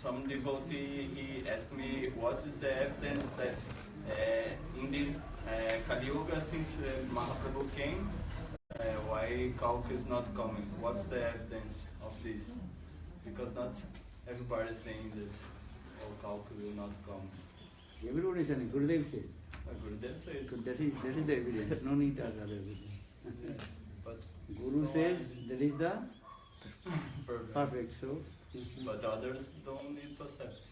some devotee, he asked me what is the evidence that in this Kali Yuga, since Mahaprabhu came, why Kalka is not coming? What's the evidence of this? Because not everybody is saying that Kalka will not come. Everybody is saying, Gurudev says. Gurudev says. So that is the evidence, no need of other evidence. Yes, but Guru says that is the perfect. So, but others don't need to accept.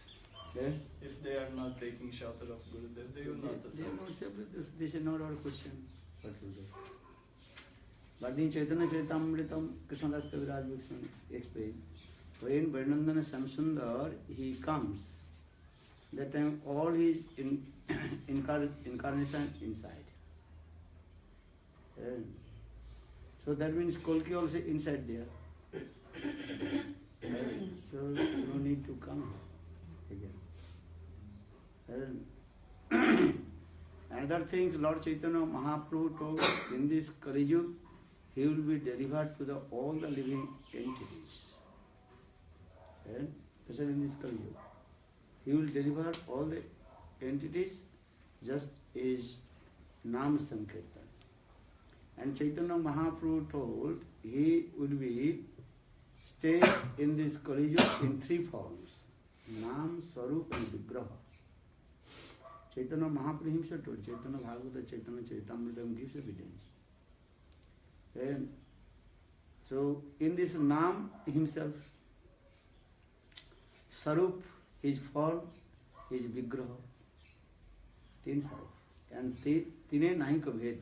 yeah? If they are not taking shelter of Gurudev, they will not accept. This is not our question. But in Chaitanya Charitamrita, Krishnadas Kaviraj explains, when Vaidnandana Samsundar, he comes, that time all his incarnation inside. And so that means Kalki also inside there. So no need to come again. And another things Lord Chaitanya Mahaprabhu told, in this Kali Yuga, he will be delivered to all the living entities. And especially in this Kali Yuga, he will deliver all the entities just as Nam Sankirtan. And Chaitanya Mahaprabhu told he will be stay in this Kali Yuga in three forms: Nam, Sarup and Vigraha. Chaitanya Mahaprabhu himself told, Chaitanya Bhagavata, Chaitanya Charitamrita gives evidence. And so in this Nam himself, Sarup, his form, his Vigraha, Tin Sarup. And Tine Nahi ka Bhed.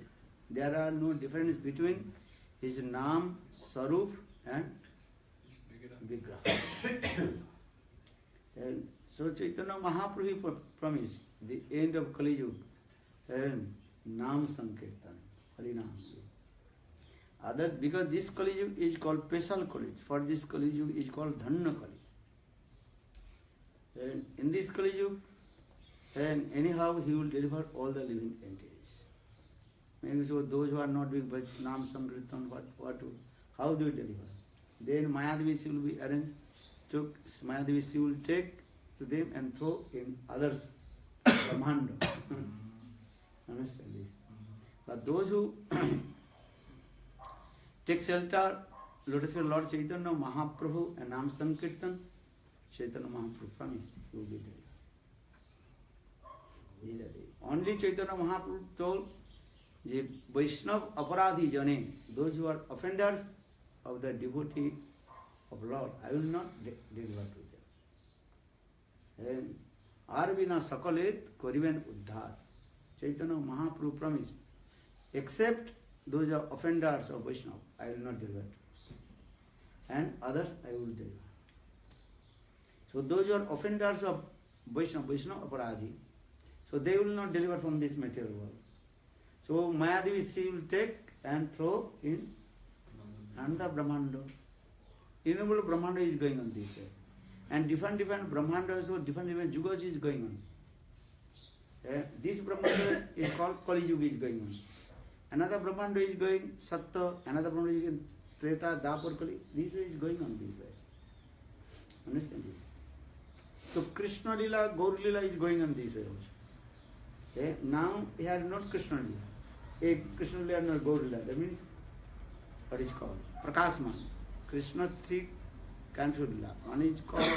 There are no difference between his Nam, Sarup and Vigraha. And so Chaitanya Mahaprabhu promised the end of Kali Yuga and Nam Sankirtan, Harinam. Other, because this Kali Yuga is called special Kali. For this Kali Yuga is called Dhanna Kali. And in this Kali Yuga, and anyhow he will deliver all the living entities. Maybe so those who are not doing Nam Sankirtan, how do you deliver? Then Mayadvi will be arranged. Mayadvi will take to them and throw in others Brahmanda. Understand this? But those who take shelter, Lotus Feet Lord Chaitanya Mahaprabhu and Nam Sankirtan, Chaitanya Mahaprabhu promised he will be there. Only Chaitanya Mahaprabhu told the Vaishnava Aparadhi Jane, those who are offenders of the devotee of Lord, I will not deliver to them. And Arvina Sakalet Koriven Uddhar. Chaitanya Mahaprabhu promised, except those are offenders of Vaishnava, I will not deliver. And others I will deliver. So those who are offenders of Vaishnava Aparadhi, so they will not deliver from this material world. So Mayadvi she will take and throw in Ananda Brahmanda. Innumerable Brahmanda is going on this way. And different Brahmandas or different Yugas is going on. This Brahmanda is called Kali Yuga is going on. Another Brahmanda is going Sattva, another Brahmanda is going Treta, Dapur Kali. This way is going on this way. Understand this? So Krishna Lila, Gaur Lila is going on this way also. Now here not Krishna Lila. Krishna Lila not Gaur Lila. That means what is called? Prakasman. Krishna three kinds of Lila. One is called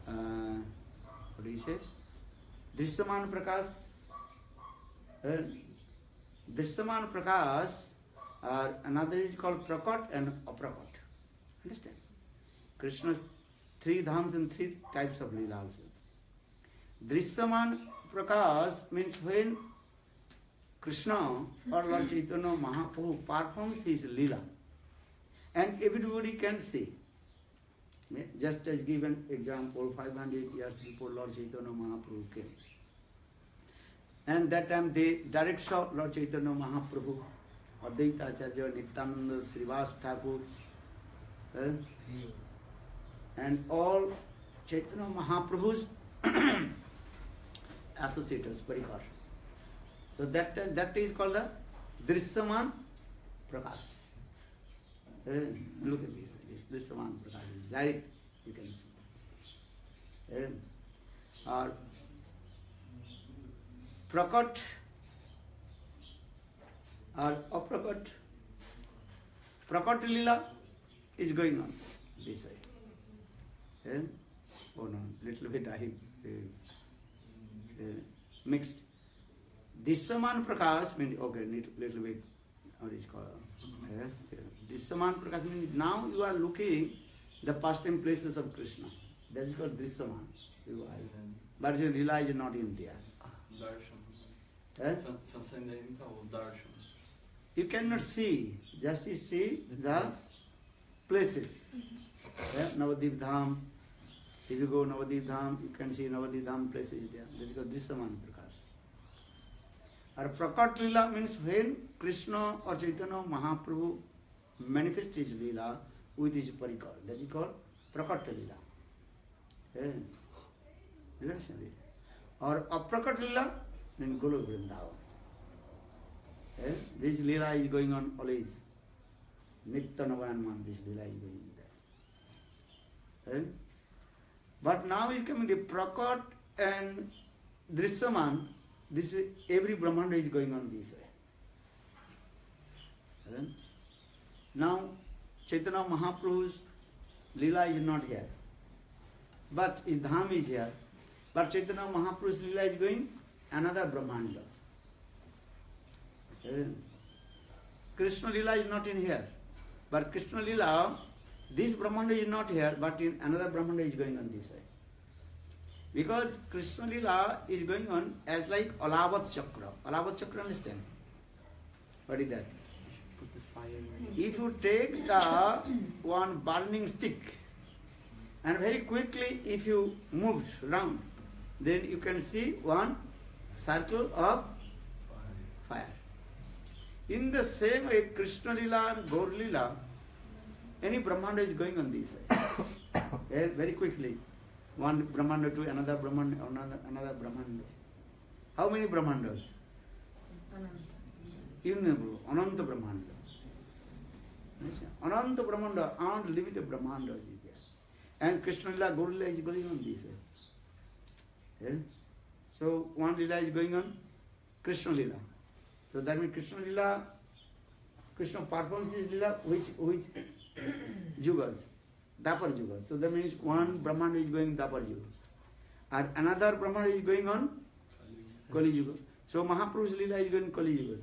what do you say? Drishyaman Prakash. Drishyaman Prakash, another is called Prakat and Aprakat. Understand? Krishna's three dhams and three types of Leela also. Drishyaman Prakash means when Krishna or Lord Chaitanya Mahaprabhu performs his Leela and everybody can see. Just as given example, 500 years before Lord Chaitanya Mahaprabhu came. And that time they direct saw Lord Chaitanya Mahaprabhu, Advaita Acharya, Nityananda, Srivas Thakur, and all Chaitanya Mahaprabhu's associates, Parikar. So that is called the Drishyaman Prakash. Look at this Drishyaman Prakash. Direct, you can see. Or prakat or aprakat. Prakat lila is going on this way. Oh no, little bit I mixed. Dissaman prakash means, okay, little bit, what is called? Dissaman prakash means now you are looking the pastime places of Krishna. That is called Dissaman. But your lila is not in there. Darshan. Transcendental darshan. You cannot see, just you see the places. Navadip Dham. If you go Navadip Dham, you can see Navadip Dham places there. That is called Dissaman prakash. Or prakat lila means when Krishna or Chaitanya Mahaprabhu manifests his lila with his parikar. That is called prakat lila. You understand it? Or aprakat lila means Golo Vrindavan. This lila is going on always. Nitya Navayanman, this lila is going there. But now is coming the prakat and Drissaman. This is, every Brahmanda is going on this way. Now Chaitanya Mahaprabhu's lila is not here, but his dham is here. But Chaitanya Mahaprabhu's lila is going another Brahmanda. Krishna lila is not in here, but Krishna lila, this Brahmanda is not here, but in another Brahmanda is going on this way. Because Krishna lila is going on as like Alavat Chakra. Alavat Chakra, understand? What is that? Put the fire. If you take the one burning stick and very quickly if you move round, then you can see one circle of fire. In the same way, Krishna lila and Gaur lila, any Brahmanda is going on this way. Very quickly. One Brahmanda to another Brahmanda, another Brahmanda. How many Brahmandas? Innumerable, Ananta Brahmanda. Ananta Brahmanda, unlimited Brahmandas is there. And Krishna lila, Gaur lila is going on this way. So one lila is going on Krishna lila. So that means Krishna lila, Krishna performs his lila, which yugas? Dapar yugas. So that means one Brahmanda is going Dapar yuga. And another Brahmanda is going on Kali yuga. So Mahaprabhu's lila is going Kali yuga.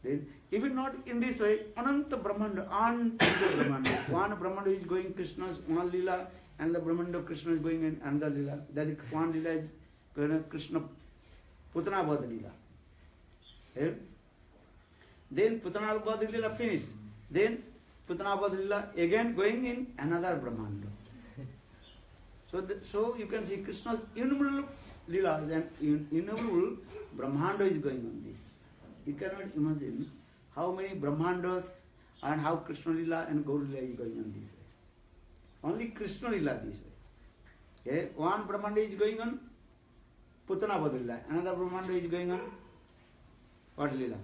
Then even not in this way, Ananta Brahmanda, Brahmanda. One Brahmanda is going Krishna's one lila, and the Brahmanda Krishna is going in another lila. That is one lila is Krishna Putana lila. Then Putana lila finished. Then Putana lila again going in another Brahmanda. So you can see Krishna's innumerable leelas and innumerable Brahmanda is going on this. You cannot imagine how many Brahmandas and how Krishna lila and Gaur lila is going on this way. Only Krishna lila this way. One Brahmanda is going on Putana lila, another Brahmanda is going on what lila?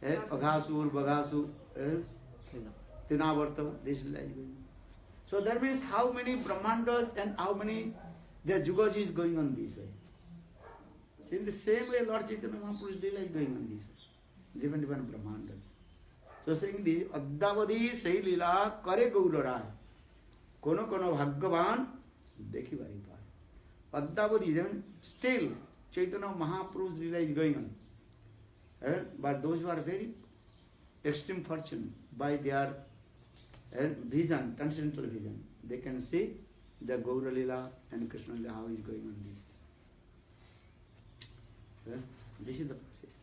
Aghasur, Bagasu, Tinavarta, this lila is going on. So that means how many Brahmandas and how many their Jugas is going on this way. In the same way, Lord Chaitanya Mahaprabhu's lila is going on this way. Different Brahmandas. So saying this, Addavadi Sai Lila Kare Gaurarai. Kono Kono Bhagavan Dekhi Vari Pai. Addavadi, then still Chaitanya Mahaprabhu's lila is going on. But those who are very extreme fortune by their vision, transcendental vision, they can see the Gaura lila and Krishna lila how is going on this. This is the process.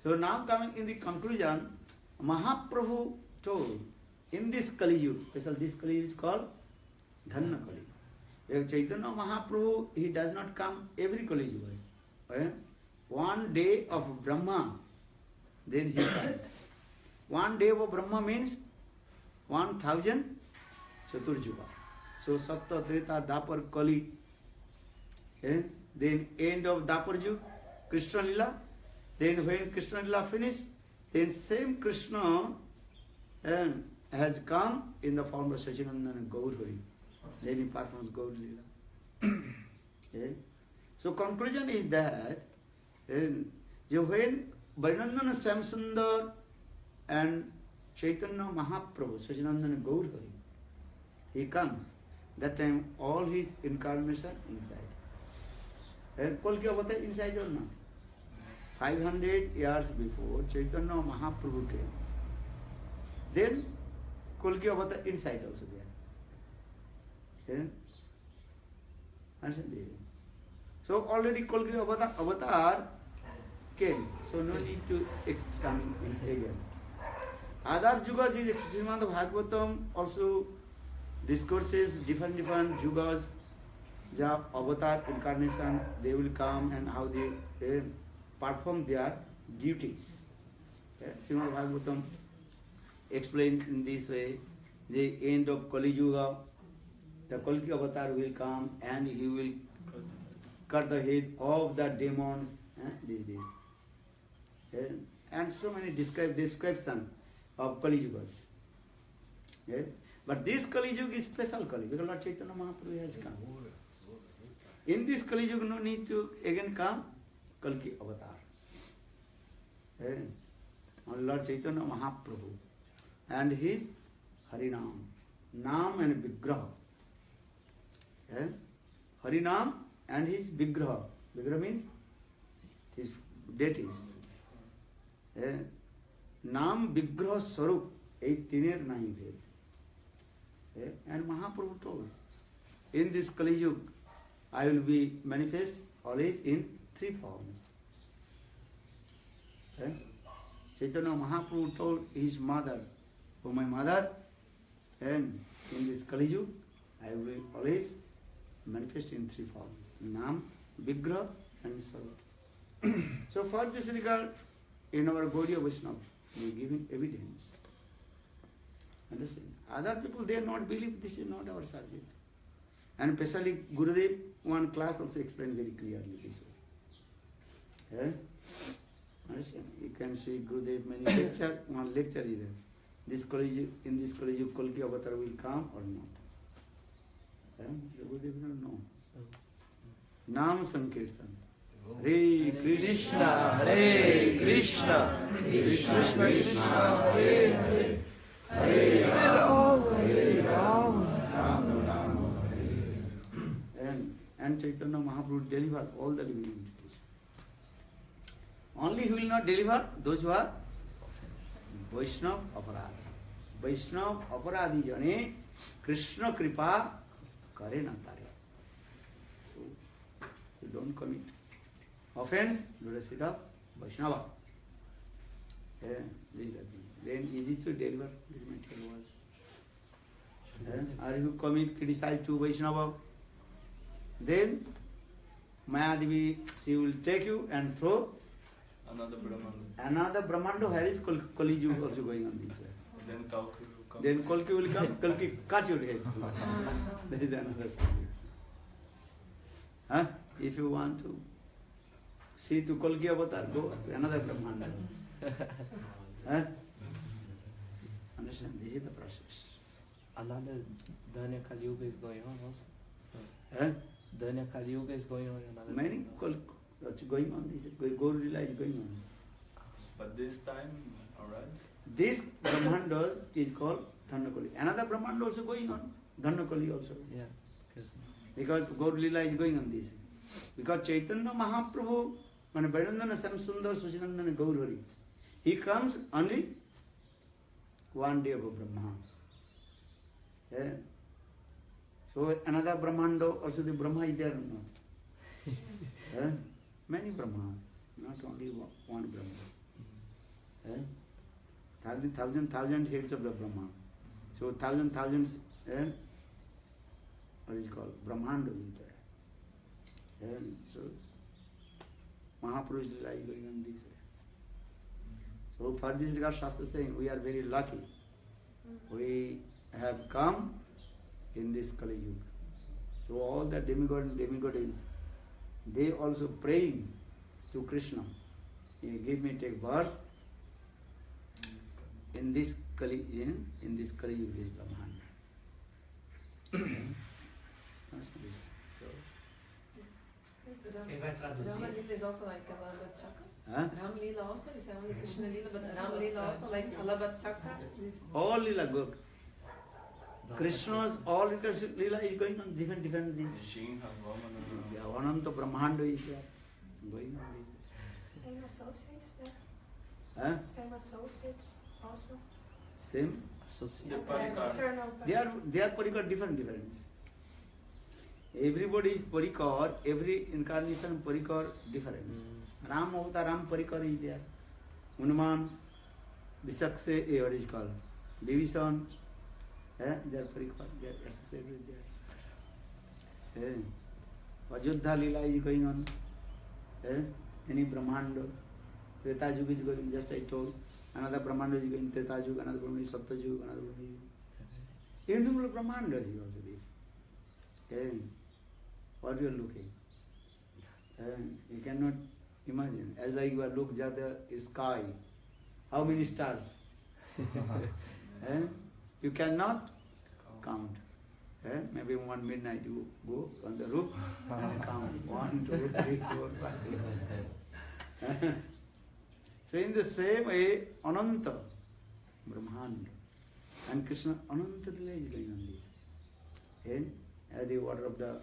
So now coming in the conclusion, Mahaprabhu told in this Kali Yuga, special this Kali Yuga is called Dhanna Kali Yuga. Chaitanya Mahaprabhu, he does not come every Kali Yuga. One day of Brahma, then he comes. One day of Brahma means 1000 Chaturjuga. So Satta, Treta, Dapar, Kali. Then end of Dapar Yuga, Krishna lila. Then when Krishna lila finished, then same Krishna has come in the form of Sachinandana Gaur Hari. Then he performs Gaur Leela. Okay? So conclusion is that when Varinandana Samsundar and Chaitanya Mahaprabhu, Sachidananda Gaur Hari, he comes, that time all his incarnation inside. And Kalki Avatar inside or not? 500 years before Chaitanya Mahaprabhu came. Then Kalki Avatar inside also there. Okay? Understand? So already Kalki Avatar came, so no need to come in again. Other Yugas is Srimad Bhagavatam also discourses different Yugas, the avatar incarnation, they will come and how they perform their duties. Srimad Bhagavatam explains in this way, the end of Kali Yuga, the Kalki avatar will come and he will cut the head of the demons. And so many description of Kali Yugas. But this Kali Yuga is special Kali because Lord Chaitanya Mahaprabhu has come. In this Kali Yuga no need to again come Kalki avatar. Lord Chaitanya Mahaprabhu and his Harinam, Nam and Vigraha. Harinam and his Vigraha. Vigraha means his deities. Nam Vigraha Sarup, ei tiner nahi bhed. And Mahaprabhu told, in this Kali Yuga, I will be manifest always in 3 forms. Chaitanya Mahaprabhu told his mother, oh my mother, and in this Kali Yuga, I will always manifest in 3 forms. Nam, Vigraha and Sarup. So for this regard, in our Gaudiya Vaishnava, we are giving evidence. Understand? Other people, they not believe this is not our subject. And especially Gurudev, one class also explained very clearly this way. Understand? You can see Gurudev many lecture, one lecture is there. This college, in this college, Kalki avatar will come or not? Gurudev don't know. Nam Sankirtan. Hare Krishna, Hare Krishna, Krishna Krishna, Hare Hare, Hare Rama, Hare Rama, Rama Rama, Hare. And Chaitanya Mahaprabhu deliver all the living entities. Only he will not deliver those who are Vaishnava Aparadhi. Vaishnava Aparadhi jane Krishna Kripa kare na tare. So, you don't commit offense, lotus feet of Vaishnava. Then easy to deliver this material world. Or you commit, criticize to Vaishnava, then Mayadevi, she will take you and throw another Brahmanda. Another Brahmanda, where is Kali Yuga also going on this way. Then Kalki will come. Then Kalki will come, Kalki cut your head. That is another subject. If you want to see to Kalki avatar, go another Brahmanda. Understand? This is the process. Another Danya Kali Yuga is going on also. So, Danya Kali Yuga is going on another. many going on. This Gaur Leela is going on. But this time, alright. This Brahmanda is called Dhanakali. Another Brahmanda also going on. Dhanakali also. Yeah. Because Gaur Leela is going on this. Because Chaitanya Mahaprabhu, when Varinandana Samsundar Sachidananda Gaur Hari, he comes only one day of Brahma. So another Brahmanda, also the Brahma is there or not? Many Brahma, not only one Brahma. Thousand heads of the Brahma. So thousands, what is called? Brahmanda is there. So Mahaprabhu is going on this way. So for this regard, Shastra is saying, we are very lucky. We have come in this Kali Yuga. So all the demigods, they also praying to Krishna. Give me take birth in this Kali Yuga, Brahmanda. Krishna Lila. So, Rama Lila is also like Alabhat Chakra. huh? Ram Lila also, you say only Krishna Lila, but Ram Lila also like Alabhat Chakra. All Lila go. Krishna's all Lila is going on different things. Shinha, Vamana. Yeah, Ananta Brahmanda is there. Going on this. Same associates there? Huh? Same associates also? Same. Associate. External They are parikar different. Everybody is parikar, every incarnation parikar different. Ram Avatar, Ram parikar is there. Hanuman, Visakse, what is called? Division, they are parikar, they are associated with there. Ajodha Lila is going on. Any Brahmanda, Treta Yuga is going, just I told. Another Brahmanda is going Treta Yuga, another Brahmanda is Satya Yuga, another Brahmanda is innumerable Brahmandas you also there. What you are looking? You cannot imagine. As like you are looking at the sky, how many stars? You cannot count. Maybe one midnight you go on the roof and count 1, 2, 3, 4, 5. So in the same way, Ananta, Brahmanda, and Krishna, Ananta Lila is going on this. As the water of the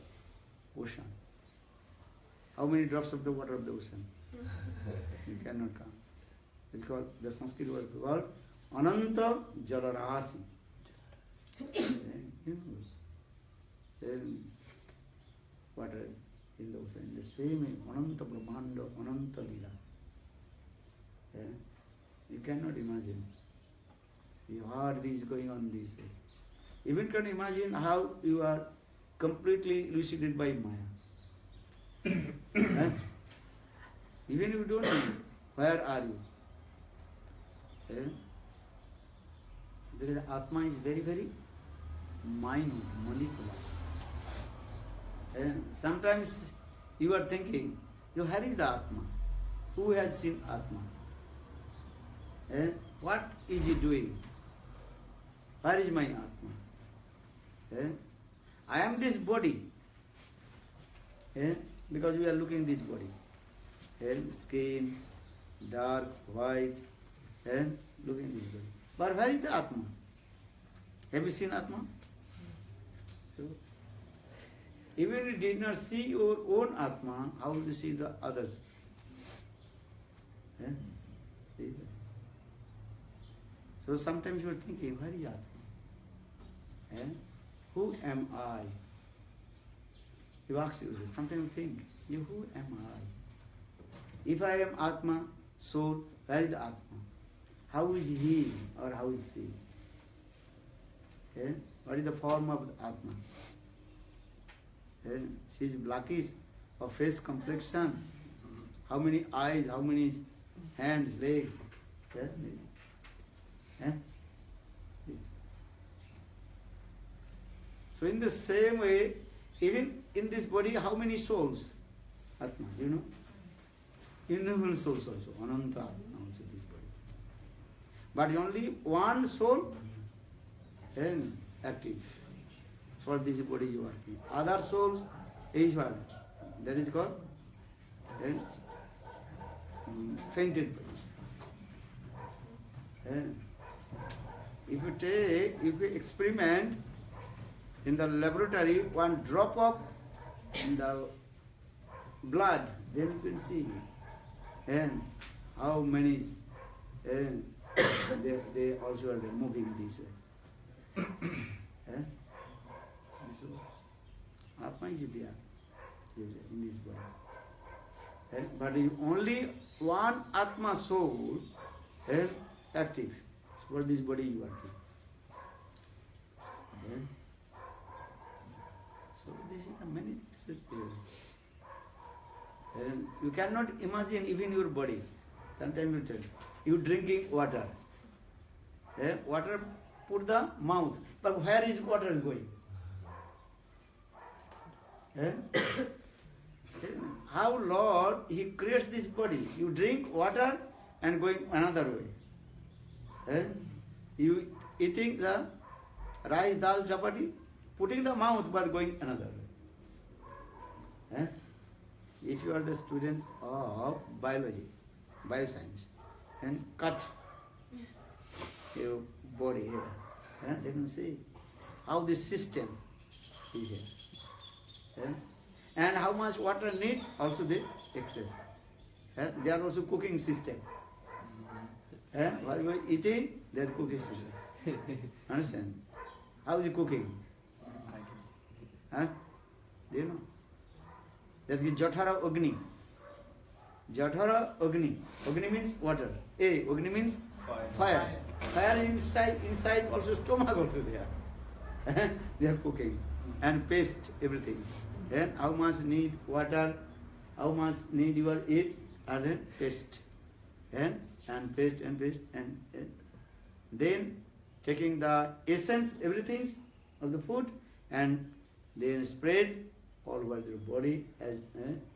ocean. How many drops of the water of the ocean? You cannot count. It's called, the Sanskrit word called Ananta Jalarasi. Water in the ocean. The same way, Ananta Brahmanda, Ananta Lila. You cannot imagine. You heard this going on this way. Even can imagine how you are completely elucidated by Maya. Even if you don't know, where are you? Because Atma is very, very minute, molecular. Sometimes you are thinking, where is the Atma? Who has seen Atma? What is he doing? Where is my Atma? I am this body. Because we are looking this body. Skin, dark, white, looking this body. But where is the Atma? Have you seen Atma? So, even if you did not see your own Atma, how will you see the others? So sometimes you are thinking, where is Atma? Who am I? You ask yourself, sometimes you think, who am I? If I am Atma, soul, where is the Atma? How is he or how is she? What is the form of the Atma? She is blackish or face complexion. How many eyes, how many hands, legs? So in the same way, even in this body, how many souls? Atma, do you know? Innumerable souls also, Ananta Atma also this body. But only one soul active. For this body is working. Other souls is what? That is called fainted body. If you experiment in the laboratory, one drop of the blood, then you can see how many they also are moving this way. So, Atma is there in this body. But if only one Atma soul active. So for this body you are working. So this is many things. You cannot imagine even your body. Sometimes you tell, you drinking water. Water put the mouth, but where is water going? How Lord, He creates this body. You drink water and going another way. You eating the rice, dal, chapati, putting the mouth but going another way. Eh? If you are the students of biology, bioscience, and cut your body here, they can see how this system is here. And how much water need, also they accept. They are also cooking system. While we are eating, they are cooking system. Understand? How is the cooking? Do you know? That is Jathara Agni. Jathara Agni. Agni means water. Agni means fire. Fire inside also stomach also there. They are cooking. And paste everything. Then how much need water, how much need your eat, and then paste. And paste and paste and then taking the essence, everything of the food, and then spread all over the body as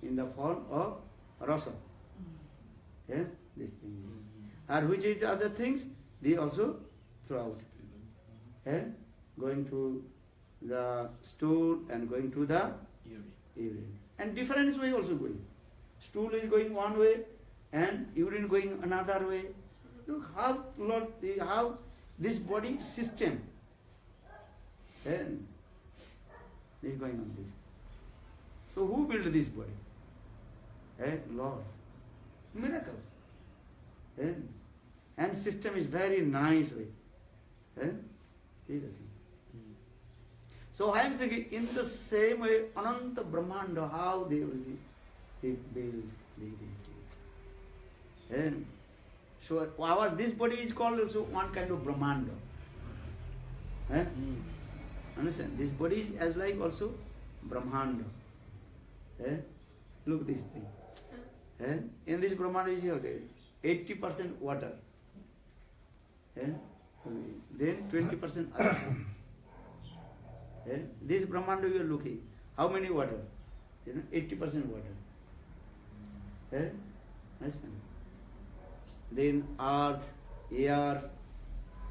in the form of rasa. This thing. And which is other things, they also throw out. Going to the stool and going to the urine. And different way also going. Stool is going one way and urine going another way. Look how Lord, how this body system is going on this. So who built this body? Lord. Miracle. And system is very nice way. See the thing. So I am saying in the same way, Ananta Brahmanda, how they will build. And so this body is called also one kind of Brahmanda. Understand? This body is as like also Brahmanda. Look this thing. In this Brahmanda is okay, 80% water. Then 20% other things. This Brahmanda you are looking. How many water? 80% water. Understand? Then earth, air,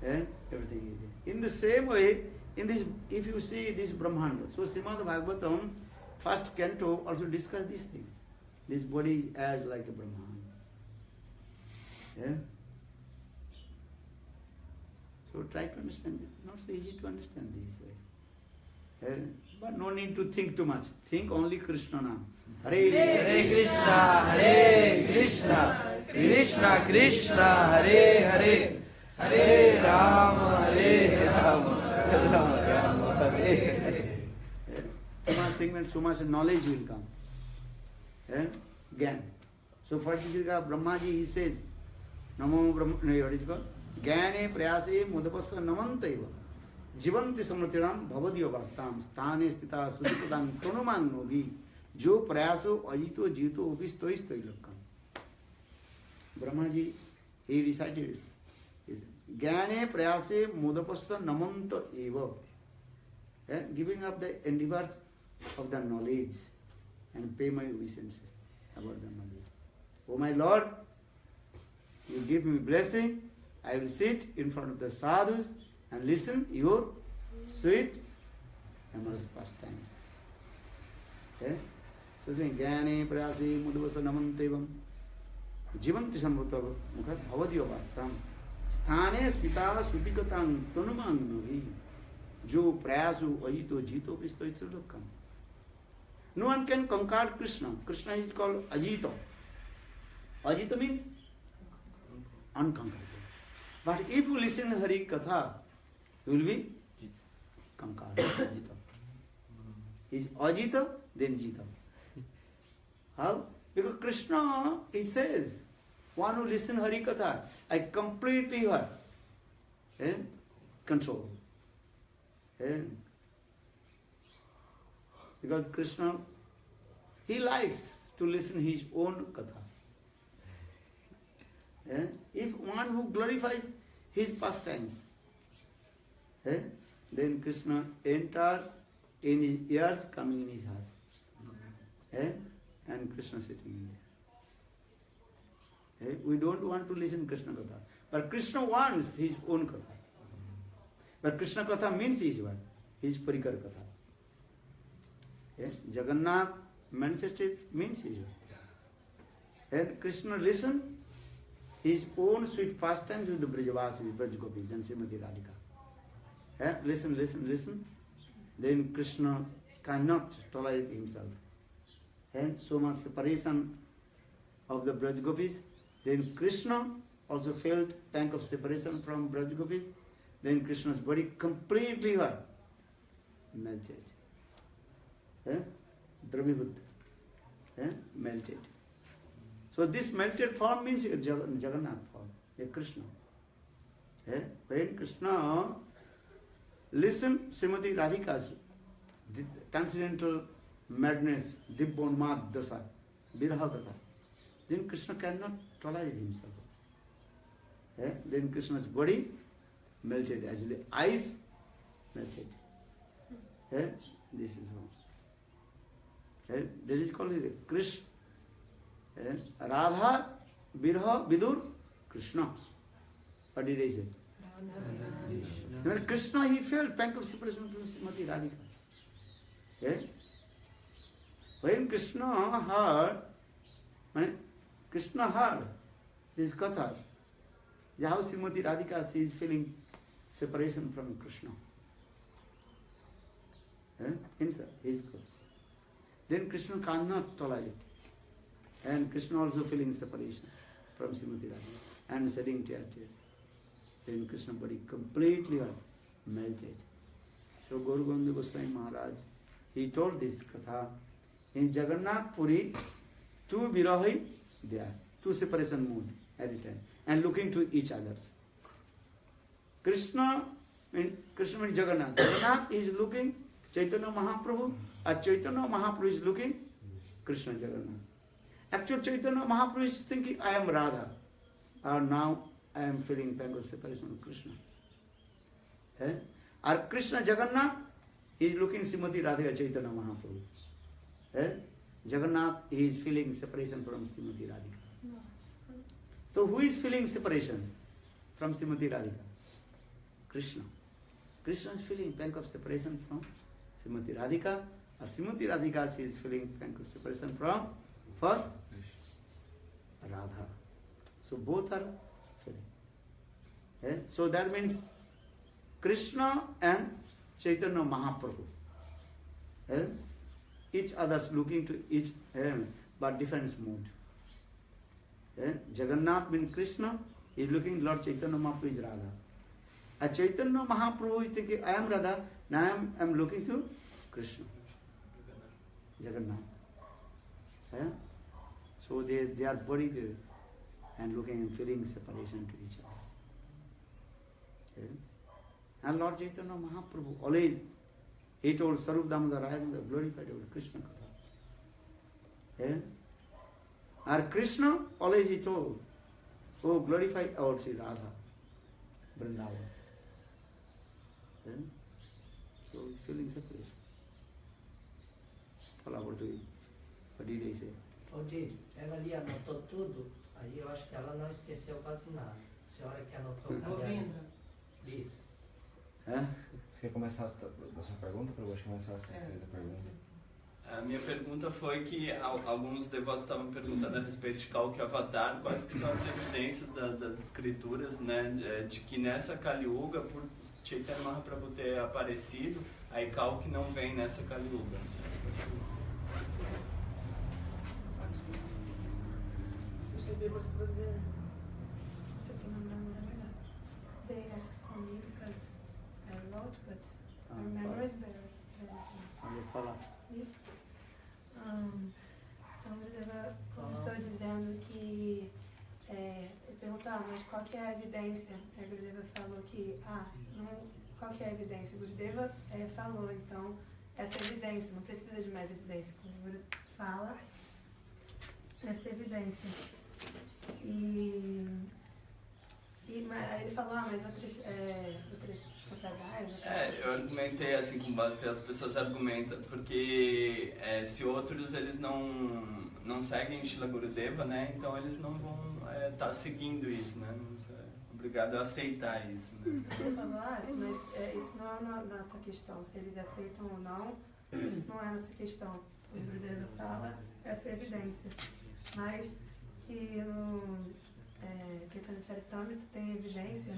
and everything is there. In the same way, in this, if you see this Brahmanda, so Srimad Bhagavatam, first canto also discuss these things. This body is as like a Brahmanda. So try to understand it. Not so easy to understand this way. But no need to think too much. Think only Krishna Nam. Hare Krishna, Hare Krishna, Krishna Krishna, Hare Hare, Hare Rama, Hare Rama, Rama Rama, Hare Hare. Too much think when so much knowledge will come. Gyan. So for Brahmaji he says, Namo Brahma, what is it called? Gyane prayase mudapassa namantaiva. Jivanti samratiram bhavadiyo bhaktam sthane stita sudipadam tonuman novi jo prayaso ajito jito upi stoi lakam. Brahmaji, he recited this. Gyane prayase mudapassa namanta eva. Giving up the endeavors of the knowledge and pay my obeisances about the knowledge. Oh my Lord, you give me blessing, I will sit in front of the sadhus and listen your sweet amorous pastimes. So saying, Gyane prayase mudavasa namantevam jivanti samrutta mukhat bhavadiyo bhaktam sthane stita sutikatang tanumang navi jo prayasu ajito jito pisto itzulukam. No one can conquer Krishna. Krishna is called Ajita. Ajita means unconquerable. But if you listen to Hari Katha, you will be conquered. Ajita. Is Ajita, then Jita. How? Because Krishna, he says, one who listens Hari Katha, I completely what? Control. Because Krishna, he likes to listen his own Katha. If one who glorifies his pastimes, then Krishna enter in his ears, coming in his heart. And Krishna sitting in there. We don't want to listen Krishna Katha. But Krishna wants his own Katha. But Krishna Katha means his what? His Parikar Katha. Jagannath manifested means is. And Krishna listened his own sweet pastimes with the Brajavasis, Brajgopis and Srimati Radhika. Listen. Then Krishna cannot tolerate himself. And so much separation of the Brajgopis. Then Krishna also felt pang of separation from Brajgopis. Then Krishna's body completely what? Melted. Dravibhuta. Melted. So this melted form means Jagannath form, Krishna. When Krishna listened Srimati Radhika's transcendental madness, Dibbonmad Dasa, Viraha Katha, then Krishna cannot tolerate himself. Then Krishna's body melted, as the ice melted. This is wrong. That is called Krishna. Radha, Viraha, Vidur, Krishna. What did I say? When Krishna, he felt pang of separation from Srimati Radhika. When Krishna heard this katha, how Srimati Radhika, she is feeling separation from Krishna. Himself, his God. Then Krishna cannot tolerate. And Krishna also feeling separation from Srimati Radhika and shedding tears. Then Krishna body completely melted. So Gaura Gopinda Goswami Maharaj, he told this katha, in Jagannath Puri, two virahi there, two separation mood at a time, and looking to each other. Krishna means Jagannath. Jagannath is looking Chaitanya Mahaprabhu, and Chaitanya Mahaprabhu is looking Krishna Jagannath. Actually, Chaitanya Mahaprabhu is thinking, I am Radha, or now I am feeling pang of separation of Krishna. Or Krishna Jagannath, he is looking Srimati Radhika Chaitanya Mahaprabhu. Jagannath, he is feeling separation from Srimati Radhika. So who is feeling separation from Srimati Radhika? Krishna. Krishna is feeling pang of separation from Srimati Radhika. Srimati Radhika, she is feeling pang of separation from Radha. So both are feeling. So that means Krishna and Chaitanya Mahaprabhu. Each others looking to each, but different mood. Jagannath means Krishna, is looking Lord Chaitanya Mahaprabhu is Radha. And Chaitanya Mahaprabhu is thinking, I am Radha, now I am looking to Krishna. Jagannath. So they are buried and looking and feeling separation to each other. And Lord Chaitanya Mahaprabhu always, he told Sarup Damodar Raya, the glorified of Krishna Katha. And Krishna always he told, oh glorify our Sri Radha, Vrindavan. So feeling separation. Fala por tu. What did he say? Ô Didi, ela ali anotou tudo, aí eu acho que ela não esqueceu quase nada. A senhora que anotou o caderno. Isso. Você quer começar da sua pergunta para eu começar a fazer a pergunta? A minha pergunta foi que alguns devotos estavam perguntando a respeito de Kalki Avatar, quais que são as evidências das escrituras, né, de que nessa Kali Yuga, por Chaitanya Mahaprabhu ter aparecido, aí Kalki não vem nessa Kali Yuga. Você acha que eu posso traduzir? Você tem uma memória melhor. They asked for me because I wrote, but my memory is better. Fala. Então, Gurudeva começou dizendo que perguntar, mas qual que é a evidência? A Gurudeva falou que, qual que é a evidência? Gurudeva falou, então, essa evidência, não precisa de mais evidência. Quando o Guru fala, essa evidência. Aí ele falou, mas outras sampradayas... Eu argumentei assim com base que as pessoas argumentam, porque se outros eles não seguem Shila Gurudeva, né, então eles não vão estar seguindo isso, né, não são obrigados a aceitar isso. Né. Ele falou, mas isso não é a nossa questão, se eles aceitam ou não, Isso não é nossa questão. O Gurudeva fala essa evidência. Mas que no Chaitanya Charitamrita tem evidência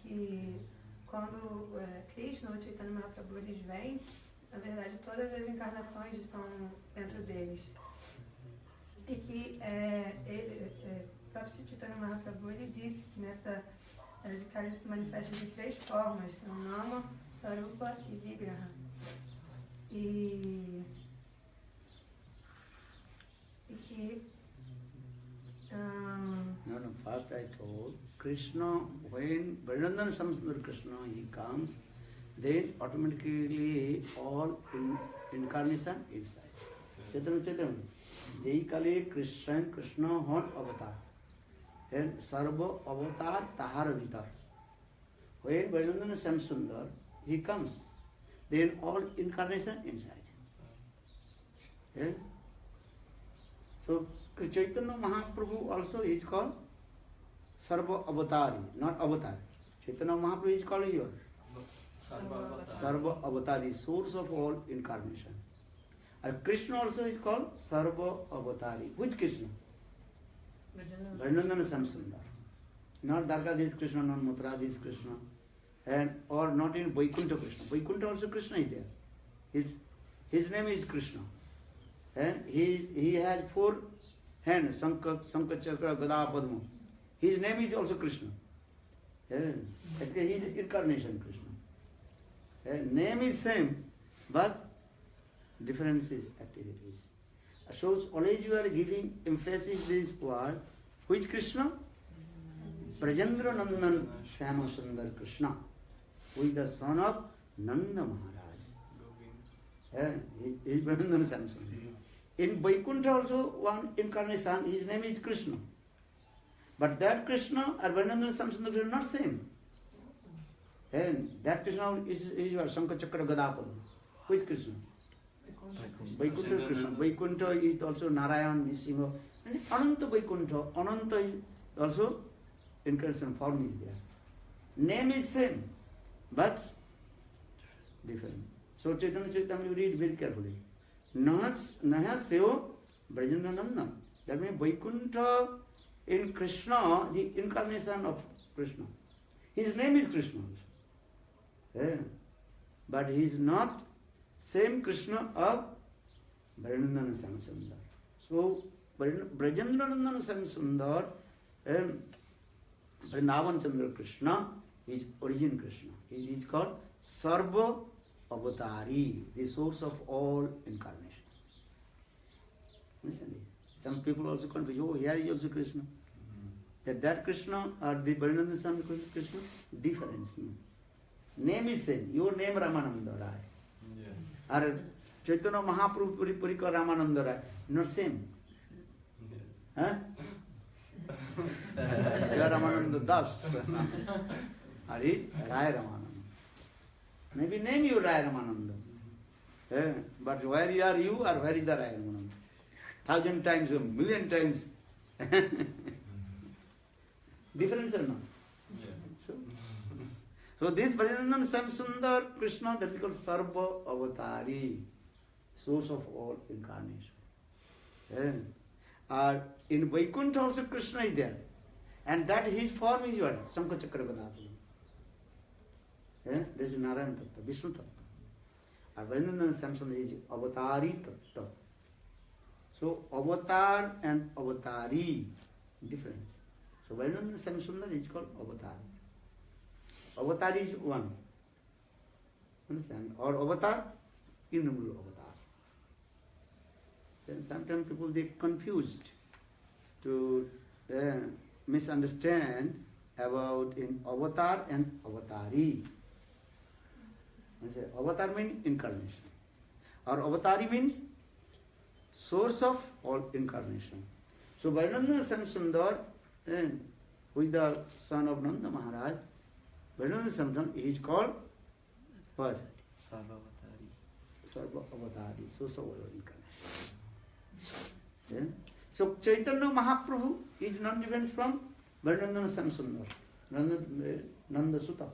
que quando Krishna ou Chaitanya Mahaprabhu eles vêm, na verdade todas as encarnações estão dentro deles. E que o próprio Chaitanya Mahaprabhu ele disse que nessa era de Kali se manifesta de 3 formas: Nama, Sarupa e Vigraha. E que No, first I told Krishna, when Vrindavan Samsundar Krishna, he comes, then automatically all incarnation inside. Chaitanya, Jai Kali Krishna hon avatar. And Sarva avatar tahar vitar. When Vrindavan Samsundar, he comes, then all incarnation inside. Yeah? So Chaitanya Mahaprabhu also is called Sarva Avatari, not Avatar. Chaitanya Mahaprabhu is called here Sarva Avatari, source of all incarnation. And Krishna also is called Sarva Avatari. Which Krishna? Vrindavan Samsundar. Not Dwarkadhish Krishna, not Mathuradhish Krishna, and or not in Vaikuntha Krishna. Vaikuntha also Krishna is there. His name is Krishna. And he has 4 hands, Sankha, Chakra, Gada, Padma. His name is also Krishna. And he is incarnation Krishna. And name is same, but difference is activities. So always you are giving emphasis this word. Which Krishna? Brajendra Nandan Shama Sundar Krishna, who is the son of Nanda Maharaj. He is Brajendra Samson. In Vaikuntha also one incarnation, his name is Krishna. But that Krishna and Vrindavan Samsundar are not same. And that Krishna is your Sankha Chakra Gadapada. Which Krishna? Vaikuntha Krishna. Vaikuntha is also Narayan, Nrsimha. And Ananta Vaikuntha. Ananta is also incarnation form is there. Name is same, but different. So Chaitanya Charitamrita you read very carefully. Naha Seo Brajendra Nanda. That means Vaikuntha in Krishna, the incarnation of Krishna. His name is Krishna also. Yeah. But he is not same Krishna of Vrindavan Samsundar. So Brajendra Nanda Samsundar and Vrindavan Chandra Krishna is origin Krishna. He is called Sarva Avatari, the source of all incarnation. Listen, some people also confuse, oh, here is also Krishna. That Krishna or the Vrindavan Samsundar Krishna, difference. Name is same. Your name Ramananda Rai. Or Chaitanya Mahaprabhu Purika Ramananda Rai. Not same. Huh? You are Ramananda Das. Or is Rai Ramananda. Maybe name you Rai Ramananda. But where are you or where is the Rai Ramananda? 1,000 times, a million times. Difference or not? Yeah. So this Vrindavan Samsundar Krishna, that is called Sarva Avatari, source of all incarnation. In Vaikuntha also Krishna is there. And that his form is what? Sankha Chakra Gadapala. This is Narayan Tattva, Vishnu Tattva. And Vrindavan Samsundar is Avatari Tattva. So Avatar and Avatari, difference. So Vrindavan Samsundar is called Avatari. Avatari is one. Understand? Or Avatar, innumerable Avatar. Then sometimes people they confused to misunderstand about in Avatar and Avatari. Avatar means incarnation. Or Avatari means source of all incarnation. So Vrindavan Samsundar, who is the son of Nanda Maharaj, Vrindavan Samsundar is called what? Sarva Avatari. Sarva Avatari, source of all incarnation. Yeah? So Chaitanya Mahaprabhu is not different from Vrindavan Samsundar, Nanda Sutta.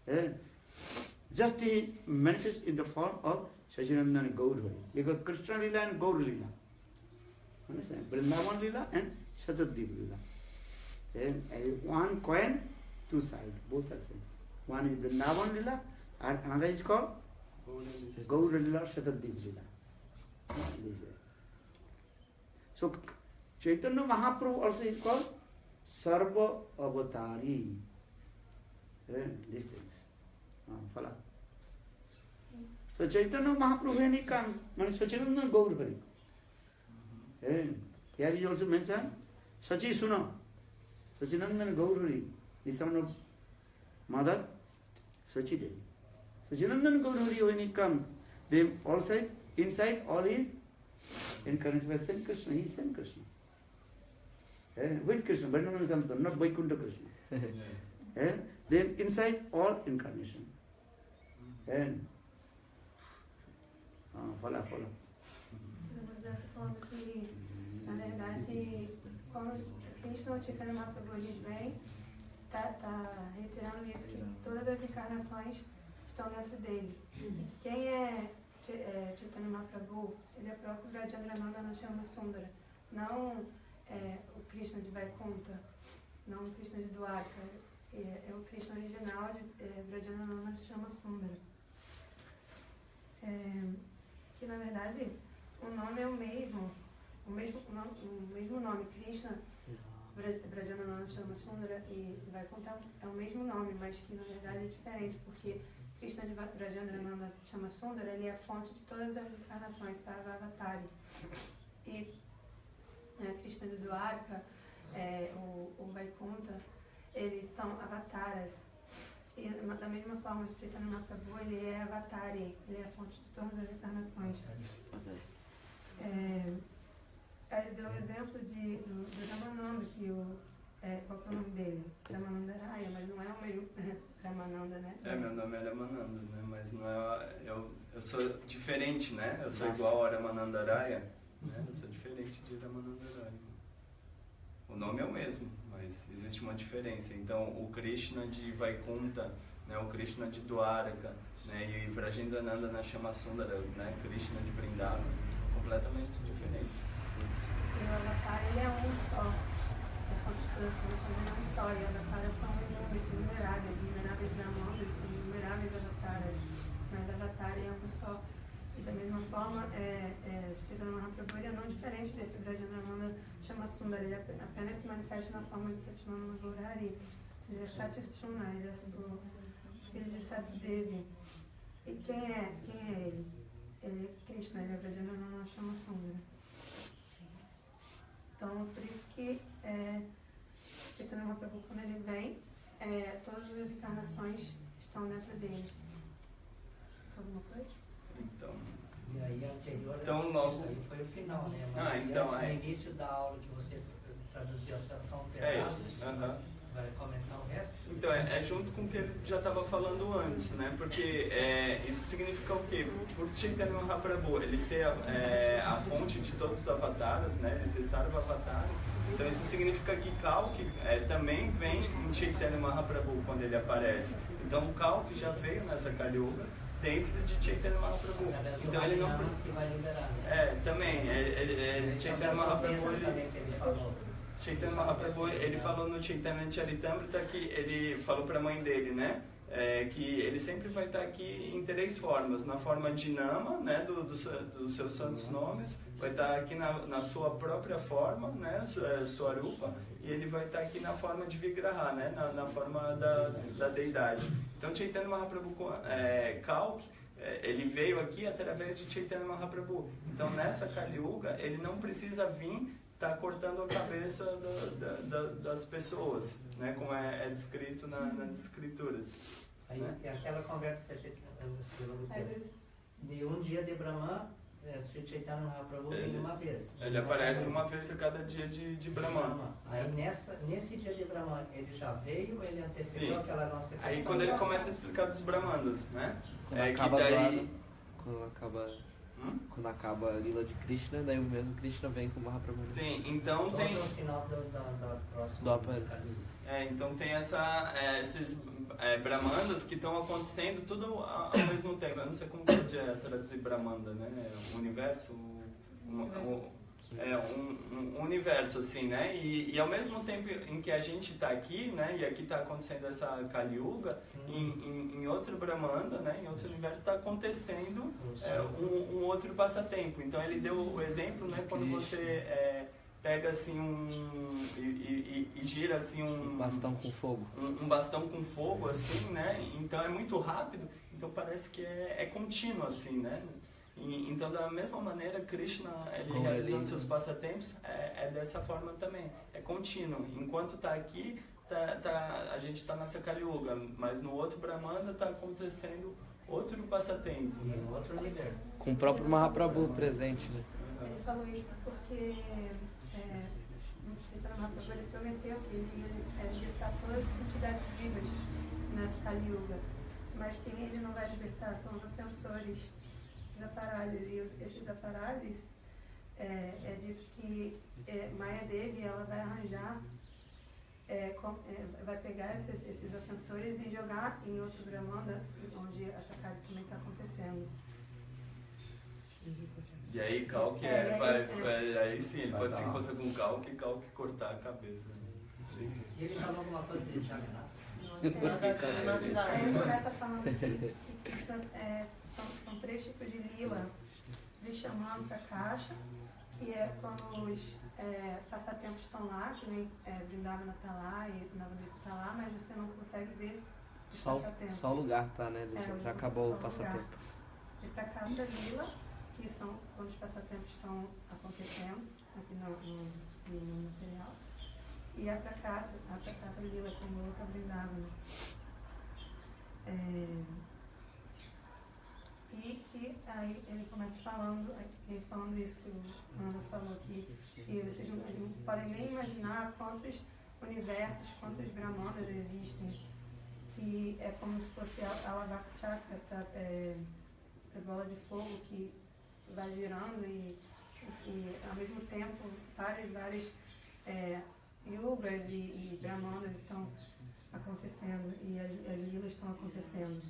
Yeah? Just he manifests in the form of Sachinandana Gaur Hari. Because Krishna Lila and Gaur Lila. Understand? Vrindavan Lila and Shatadip Lila. And one coin, two sides, both are same. One is Vrindavan Lila and another is called Gaur Lila, Shatadip Lila. So Chaitanya Mahaprabhu also is called Sarva Avatari. These things. Follow. So Chaitanya Mahaprabhu when he comes, Sachinandana Gaur Hari. Here is also mentioned, Sachi Suna. Sachinandana Gaur Hari is son of mother Sachi Devi. Sachinandana Gaur Hari when he comes, they all side, inside all is incarnation by Saint Krishna. He is Saint Krishna. Which Krishna? Vrindavan Samstana, not Vaikuntha Krishna. Then inside all incarnation. And follow. Falando que, na verdade, como Krishna, o Chaitanya Mahaprabhu, eles vêm, tá reiterando isso, que todas as encarnações estão dentro dele. E quem é Chaitanya Mahaprabhu? Ele é próprio Vrajendrananda Nashama Sundara. Não o Krishna de Vaikuntha, não o Krishna de Dwarka. É o Krishna original de Vrajendrananda Nashama Sundara. Que na verdade o nome é o mesmo nome, Krishna, Vrajendrananda Nashama Sundara e Vaikuntha é o mesmo nome, mas que na verdade é diferente, porque Krishna de Vrajendrananda Nashama Sundara, ele é a fonte de todas as encarnações, Sarva Avatari. E Krishna de Dwarka, o Vaikuntha, eles são avataras. E da mesma forma, o Chaitanya Mahaprabhu, ele é avatari, ele é a fonte de todas as encarnações. Ele deu o exemplo do Ramananda, qual que é o nome dele? Ramananda Raya, mas não é o meio Ramananda, né? Meu nome é Ramananda, né? Mas não é. Eu sou diferente, né? Eu sou igual a Ramananda Raya, né? Eu sou diferente de Ramananda Raya. O nome é o mesmo, mas existe uma diferença. Então, o Krishna de Vaikuntha, né, o Krishna de Dwaraka, né, e Vrajendrananda Nashama Sundara, né, Krishna de Vrindavan, são completamente diferentes. E o avatar, ele é um só. A fonte de todas as coisas é um só. E os avataras são inumeráveis brahmanas, inumeráveis avataras. Mas o avatar é um só. E da mesma forma, Chaitanya Mahaprabhu é não diferente desse Vrajendrananda Nashama Sundara. Ele apenas se manifesta na forma de Sachinandana Gaur Hari. Ele é Satyasthuna, ele é o filho de Satyadevi. E quem é ele? Ele é Krishna, ele é Vrajendrananda Nashama Sundara. Então, por isso que Chaitanya Mahaprabhu, quando ele vem, todas as encarnações estão dentro dele. Alguma coisa? Então, E aí, anterior, então, logo... isso aí foi o final, né? Mas então, no início da aula que você traduziu só um pedaço, vai comentar o resto? Então, junto com o que ele já estava falando antes, né? Porque isso significa o quê? Por Chaitanya Mahaprabhu, ele ser a fonte de todos os avataras, né? Ele ser Sarva Avatara. Então, isso significa que Kalki também vem em Chaitanya Mahaprabhu quando ele aparece. Então, o Kalki já veio nessa Kali-yuga dentro de Chaitanya Mahaprabhu. Então, ele não... que vai liberar, né? Também. Chaitanya Mahaprabhu... Chaitanya Mahaprabhu, ele falou no Chaitanya Charitamrita que ele falou para a mãe dele, né? Que ele sempre vai estar aqui em três formas. Na forma de Nama, né? Dos seus santos nomes. Vai estar aqui na sua própria forma, né? Swarupa. E ele vai estar aqui na forma de Vigraha, né? Na forma da deidade. Então, Chaitanya Mahaprabhu, Kalki, ele veio aqui através de Chaitanya Mahaprabhu. Então, nessa Kali-yuga, ele não precisa vir está cortando a cabeça das pessoas, né? Como é descrito nas escrituras. Aí tem aquela conversa que a gente de um dia de Brahman, Sri Chaitanya Mahaprabhu vem uma vez. Ele aparece uma vez a cada dia de Brahman. Aí nesse dia de Brahman, ele já veio, ele antecipou aquela nossa questão. Aí quando ele começa a explicar dos Brahmanas, né? Quando acaba a lila de Krishna, daí o mesmo Krishna vem com o Mahaprabhu. Sim, então tem... no final da próxima... então tem esses Brahmandas que estão acontecendo tudo ao mesmo tempo. Eu não sei como pode traduzir Brahmanda, né? O universo, um universo, assim, né? E ao mesmo tempo em que a gente está aqui, né? E aqui está acontecendo essa Kali Yuga, em outro Brahmanda, né? Em outro universo está acontecendo um outro passatempo. Então ele deu o exemplo, né? Quando você pega assim e gira assim um bastão com fogo. Um bastão com fogo, assim, né? Então é muito rápido, então parece que é contínuo, assim, né? Então, da mesma maneira, Krishna, ele realizando seus passatempos, é dessa forma também. É contínuo. Enquanto está aqui, a gente está nessa Kali Yuga, mas no outro Brahmanda está acontecendo outro passatempo. E no outro universo. Com o próprio Mahaprabhu presente, né? Ele falou isso porque no Chaitanya Mahaprabhu ele prometeu que ele ia libertar todas as entidades vivas nessa Kali Yuga. Mas quem ele não vai libertar são os ofensores, os aparelhos. E esses aparelhos, é dito que Maya Devi ela vai arranjar, vai pegar esses ofensores e jogar em outro Brahmanda, onde essa Kali também está acontecendo. E aí Kalki aí sim, ele pode se encontrar com o Kalki e Kalki cortar a cabeça. E ele falou alguma coisa de Jagannath? Aí ele começa falando que são 3 tipos de lila, chamando para a caixa, que é quando os passatempos estão lá, que nem Vrindavana está lá e Navadvipa está lá, mas você não consegue ver os passatempos. Só o lugar tá, né? Já acabou o passatempo. E para cá da lila, que são quando os passatempos estão acontecendo aqui no material. E a Prakata Lila, que é o Loka Vrindavana. E que aí ele começa falando isso que o Nanda falou, que vocês não podem nem imaginar quantos universos, quantos Brahmanas existem, que é como se fosse a Lavaka Chakra, essa bola de fogo que vai girando e ao mesmo tempo várias yugas e Brahmanas estão acontecendo e as lilas estão acontecendo.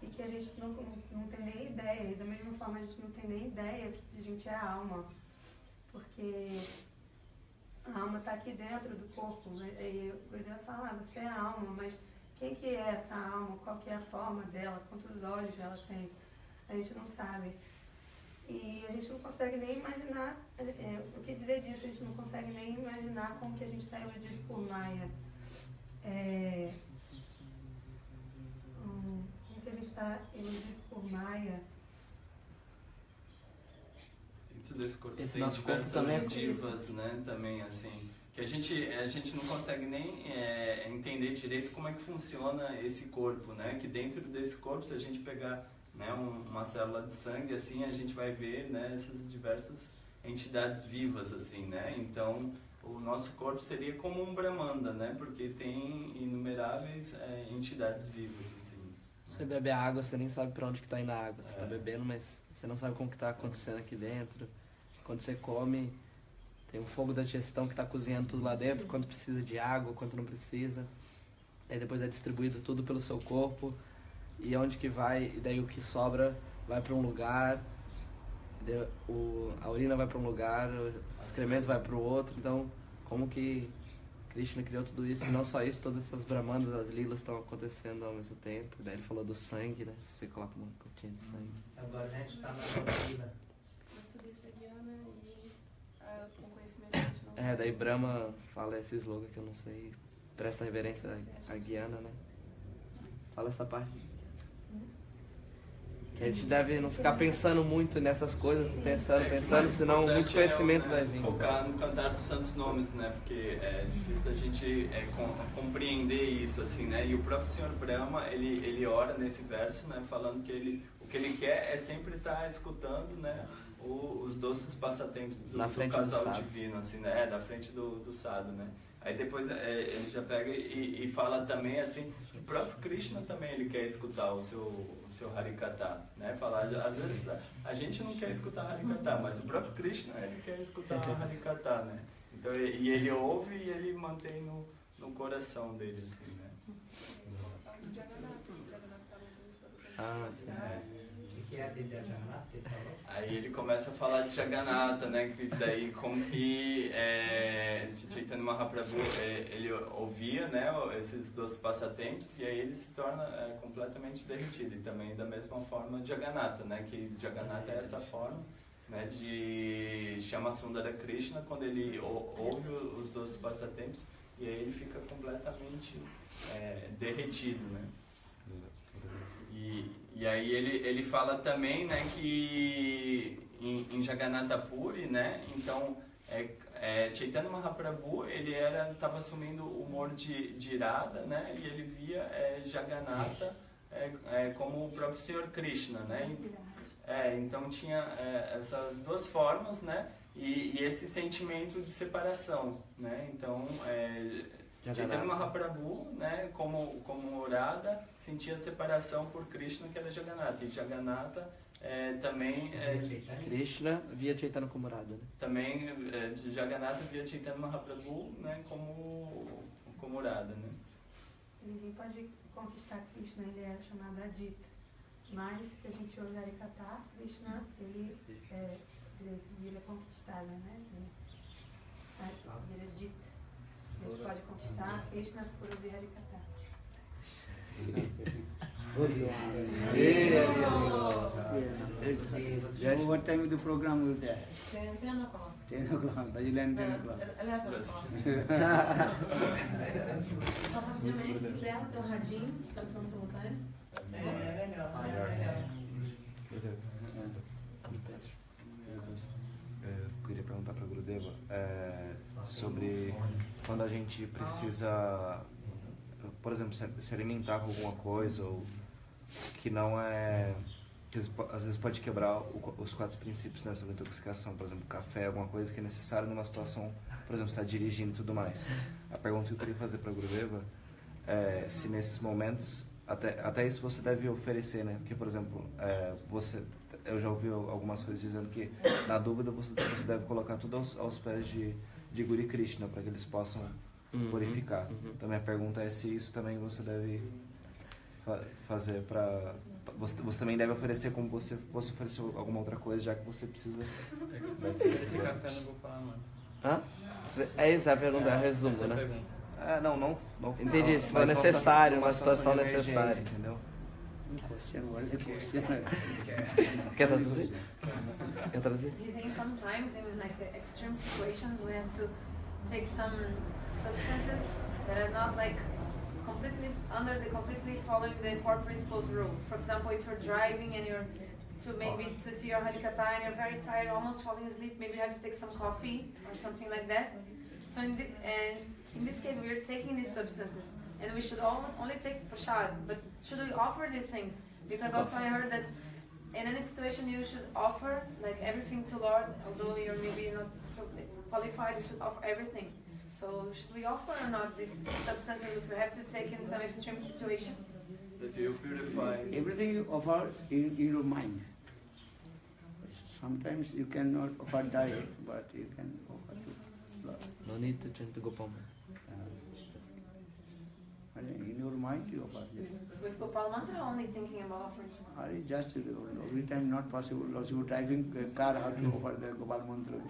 E que a gente não tem nem ideia, e da mesma forma a gente não tem nem ideia que a gente é a alma, porque a alma está aqui dentro do corpo, né? E o Gurudeva fala, você é a alma, mas quem que é essa alma, qual que é a forma dela, quantos olhos ela tem, a gente não sabe. E a gente não consegue nem imaginar, o que dizer disso, a gente não consegue nem imaginar como que a gente está iludido por Maya. Que a gente está iludido por Maya. Dentro desse corpo Esse tem nosso corpo diversas também divas, né, também, assim, que a gente não consegue nem entender direito como é que funciona esse corpo, né, que dentro desse corpo, se a gente pegar, né, uma célula de sangue, assim, a gente vai ver, né, essas diversas entidades vivas, assim, né, então o nosso corpo seria como um Brahmanda, né, porque tem inumeráveis entidades vivas, assim. Você bebe a água, você nem sabe pra onde que tá indo a água. Você tá bebendo, mas você não sabe como que tá acontecendo aqui dentro. Quando você come, tem um fogo da digestão que tá cozinhando tudo lá dentro, quanto precisa de água, quanto não precisa. Aí depois é distribuído tudo pelo seu corpo. E onde que vai, e daí o que sobra vai para um lugar, a urina vai para um lugar, o excremento vai para o outro. Então, como que Krishna criou tudo isso? E não só isso, todas essas brahmanas, as lilas estão acontecendo ao mesmo tempo. Daí ele falou do sangue, né? Se você coloca uma gotinha de sangue. Agora a gente está na lila. Mas tudo isso é Guiana e com conhecimento a gente não... Daí Brahma fala esse slogan que eu não sei, presta reverência a Guiana, né? Fala essa parte. Que a gente deve não ficar pensando muito nessas coisas, pensando, senão muito conhecimento vai vir. Focar no cantar dos santos nomes, né? Porque é difícil da gente compreender isso, assim, né? E o próprio Senhor Brahma, ele ora nesse verso, né? Falando que o que ele quer é sempre estar escutando, né? Os doces passatempos do casal divino, assim, né? Da frente do sadhu, né? Aí depois ele já pega e fala também, assim, que o próprio Krishna também ele quer escutar o seu Harikatha, né? Falar, às vezes a gente não quer escutar Harikatha, mas o próprio Krishna ele quer escutar Harikatha, né? Então, e ele ouve e ele mantém no coração dele, assim, né? Ah, sim. O que é a ideia de Jagannath que ele falou? Aí ele começa a falar de Jagannatha, né? Que daí com que Chaitanya Mahaprabhu ele ouvia, né? Esses doces passatempos e aí ele se torna completamente derretido. E também da mesma forma Jagannatha, né? Que Jagannatha é essa forma, né? De Shama Sundara Krishna quando ele ouve os doces passatempos e aí ele fica completamente derretido, né? E aí ele fala também, né, que em Jagannatha Puri, né, então Chaitanya Mahaprabhu ele estava assumindo o humor de irada, né, e ele via Jagannatha como o próprio Senhor Krishna, né, então tinha essas duas formas, né, e esse sentimento de separação, né, então Chaitanya Mahaprabhu, né, como Radha, sentia separação por Krishna, que era Jagannatha. E Jagannatha também... Krishna via Chaitanya como Radha, né? Também Jagannatha via Chaitanya Mahaprabhu, né, como Radha, né? Ninguém pode conquistar Krishna, ele é chamado Adita. Mas, se a gente ouve Harikatha, Krishna, ele vira conquistável, né? Ele é Dita. A gente pode conquistar Krishna por ouvir Harikatha. What time is the program will there? 10 o'clock. 10 o'clock. Bhajilan 10 o'clock. 11 o'clock. Só rapidamente, quiser ter um radinho, tradução simultânea. É melhor. Eu queria perguntar para a Gurudeva sobre quando a gente precisa, por exemplo, se alimentar com alguma coisa ou que não é, que às vezes pode quebrar os 4 princípios, né, sobre intoxicação, por exemplo, café, alguma coisa que é necessário numa situação, por exemplo, você está dirigindo e tudo mais. A pergunta que eu queria fazer para a Gurudeva é se nesses momentos, até isso você deve oferecer, né, porque, por exemplo, eu já ouvi algumas coisas dizendo que, na dúvida, você deve colocar tudo aos pés de Guru Krishna, para que eles possam purificar. Então, minha pergunta é se isso também você deve fazer para... Você também deve oferecer como você fosse oferecer alguma outra coisa, já que você precisa... Esse café no Gopala Mantra. Hã? É isso, a pergunta, é o resumo, Essa né? pergunta. Não. Entendi, se for necessário, uma situação necessária. Entendeu? Quer traduzir? Quer traduzir? He's saying sometimes in like extreme situations we have to take some substances that are not like completely following the 4 principles rule. For example, if you're driving and you're to see your Harikatha and you're very tired, almost falling asleep, maybe you have to take some coffee or something like that. So in this case, we are taking these substances, and we should only take prasad. But should we offer these things? Because also I heard that in any situation you should offer like everything to Lord, although you're maybe not so qualified, you should offer everything. So should we offer or not these substances if we have to take in some extreme situation? That you purify. Everything you offer in your mind. Sometimes you cannot offer diet, but you can offer to Lord. No need to chant to Gopal Mantra. In your mind you offer this. With Gopal Mantra, only thinking about offering some. Or just every time not possible. Also driving a car, how to offer the Gopal Mantra.